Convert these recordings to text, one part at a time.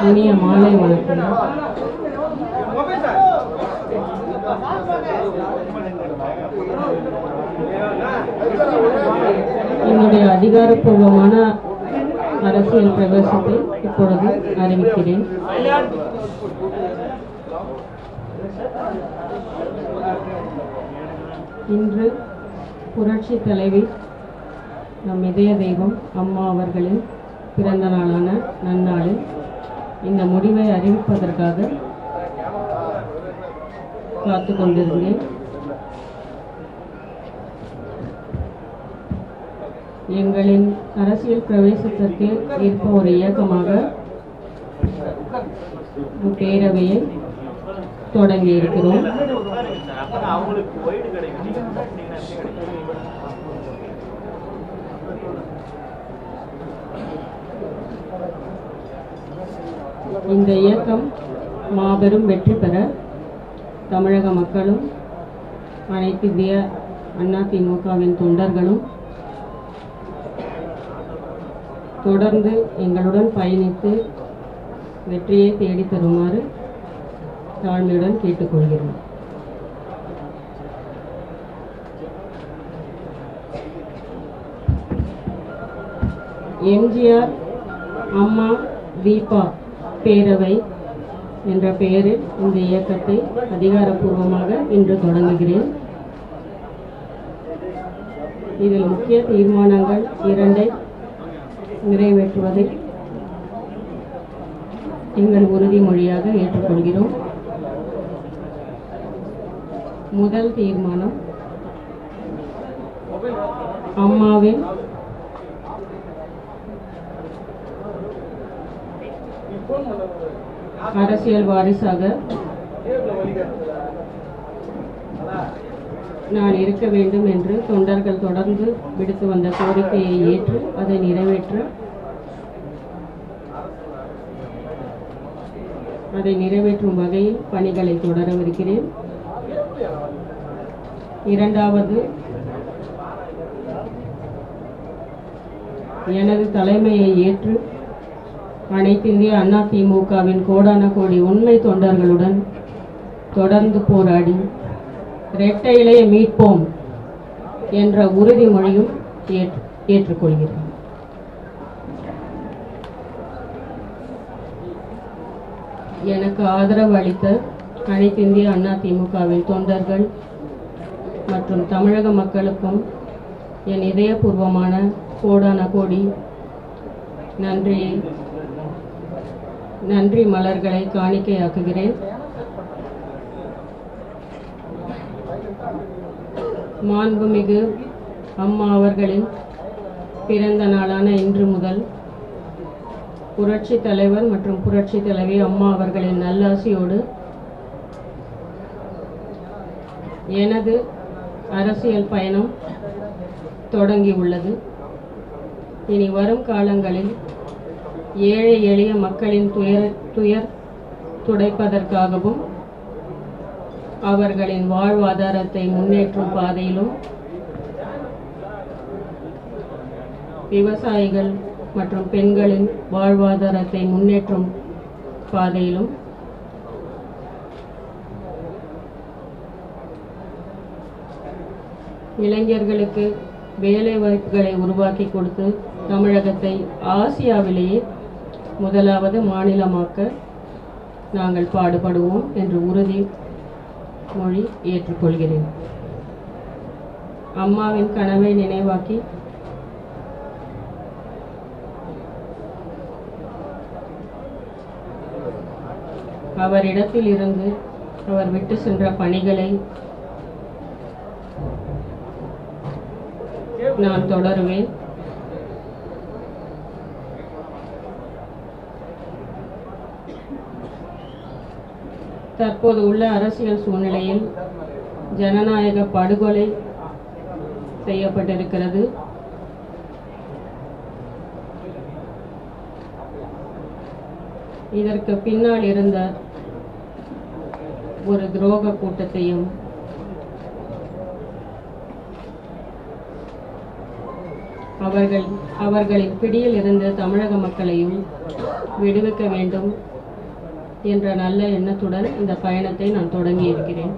இனிய மாலை வணக்கம். என்னுடைய அதிகாரப்பூர்வமான அரசியல் பிரவேசத்தை இப்பொழுது அறிவிக்கிறேன். இன்று புரட்சி தலைவி நம் இதய தெய்வம் அம்மா அவர்களின் பிறந்த நாளான நன்னாளில் இந்த முடிவை அறிவிப்பதற்காக காத்து கொண்டிருந்தேன். எங்களின் அரசியல் பிரவேசத்திற்கு ஏற்ப ஒரு இயக்கமாக பேரவையை தொடங்கி இருக்கிறோம். இந்த இயக்கம் மாபெரும் வெற்றி பெற தமிழக மக்களும் அனைத்து இந்திய அதிமுகவின் தொண்டர்களும் தொடர்ந்து எங்களுடன் பயணித்து வெற்றியை தேடி தருமாறு தாழ்மையுடன் கேட்டுக்கொள்கிறோம். எம்ஜிஆர் அம்மா தீபா பேரவை என்ற பெயரில் இந்த இயக்கத்தை அதிகாரப்பூர்வமாக இன்று தொடங்குகிறேன். இதில் முக்கிய தீர்மானங்கள் 2 நிறைவேற்றுவதை எங்கள் உறுதிமொழியாக ஏற்றுக்கொள்கிறோம். முதல் தீர்மானம், அம்மாவின் அரசியல் வாரிசாக நான் இருக்க வேண்டும் என்று தொண்டர்கள் தொடர்ந்து விடுத்து வந்த கோரிக்கையை ஏற்று அதை நிறைவேற்றும் வகையில் பணிகளை தொடரவிருக்கிறேன். இரண்டாவது, எனது தலைமையை ஏற்று அனைத்து இந்திய அதிமுகவின் கோடான கோடி உண்மை தொண்டர்களுடன் தொடர்ந்து போராடி இரட்டை இலையை மீட்போம் என்ற உறுதிமொழியும் ஏற்றுக்கொள்கிறேன். எனக்கு ஆதரவு அளித்த அனைத்து இந்திய அதிமுகவின் தொண்டர்கள் மற்றும் தமிழக மக்களுக்கும் என் இதயபூர்வமான கோடான கோடி நன்றி மலர்களை காணிக்கையாக்குகிறேன். மாண்புமிகு அம்மா அவர்களின் பிறந்த நாளான இன்று முதல் புரட்சி தலைவர் மற்றும் புரட்சி தலைவி அம்மா அவர்களின் நல்லாசியோடு எனது அரசியல் பயணம் தொடங்கியுள்ளது. இனி வரும் காலங்களில் ஏழை எளிய மக்களின் துயர் துடைப்பதற்காகவும் அவர்களின் வாழ்வாதாரத்தை முன்னேற்றும் பாதையிலும் விவசாயிகள் மற்றும் பெண்களின் வாழ்வாதாரத்தை முன்னேற்றும் பாதையிலும் இளைஞர்களுக்கு வேலை வாய்ப்புகளை உருவாக்கி கொடுத்து தமிழகத்தை ஆசியாவிலேயே முதலாவது மாநிலமாக்க நாங்கள் பாடுபடுவோம் என்று உறுதிமொழி ஏற்றுக்கொள்கிறேன். அம்மாவின் கனவை நினைவாக்கி அவரிடத்தில் இருந்து அவர் விட்டு சென்ற பணிகளை நான் தொடருவேன். தற்போது உள்ள அரசியல் சூழ்நிலையில் ஜனநாயக படுகொலை செய்யப்பட்டிருக்கிறது. இதற்கு பின்னால் இருந்த ஒரு துரோக கூட்டத்தையும் அவர்களின் பிடியில் இருந்து தமிழக மக்களையும் விடுவிக்க வேண்டும் என்ற நல்ல எண்ணத்துடன் இந்த பயணத்தை நான் தொடங்கி இருக்கிறேன்.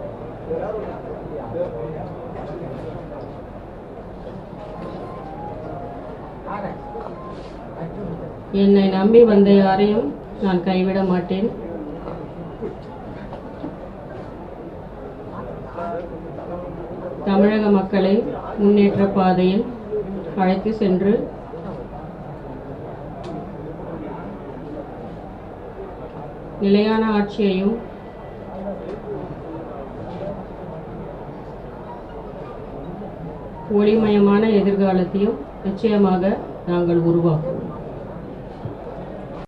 என்னை நம்பி வந்த யாரையும் நான் கைவிட மாட்டேன். தமிழக மக்களை முன்னேற்ற பாதையில் அழைத்து சென்று நிலையான ஆட்சியையும் ஒளிமயமான எதிர்காலத்தையும் நிச்சயமாக நாங்கள் உருவாக்குவோம்.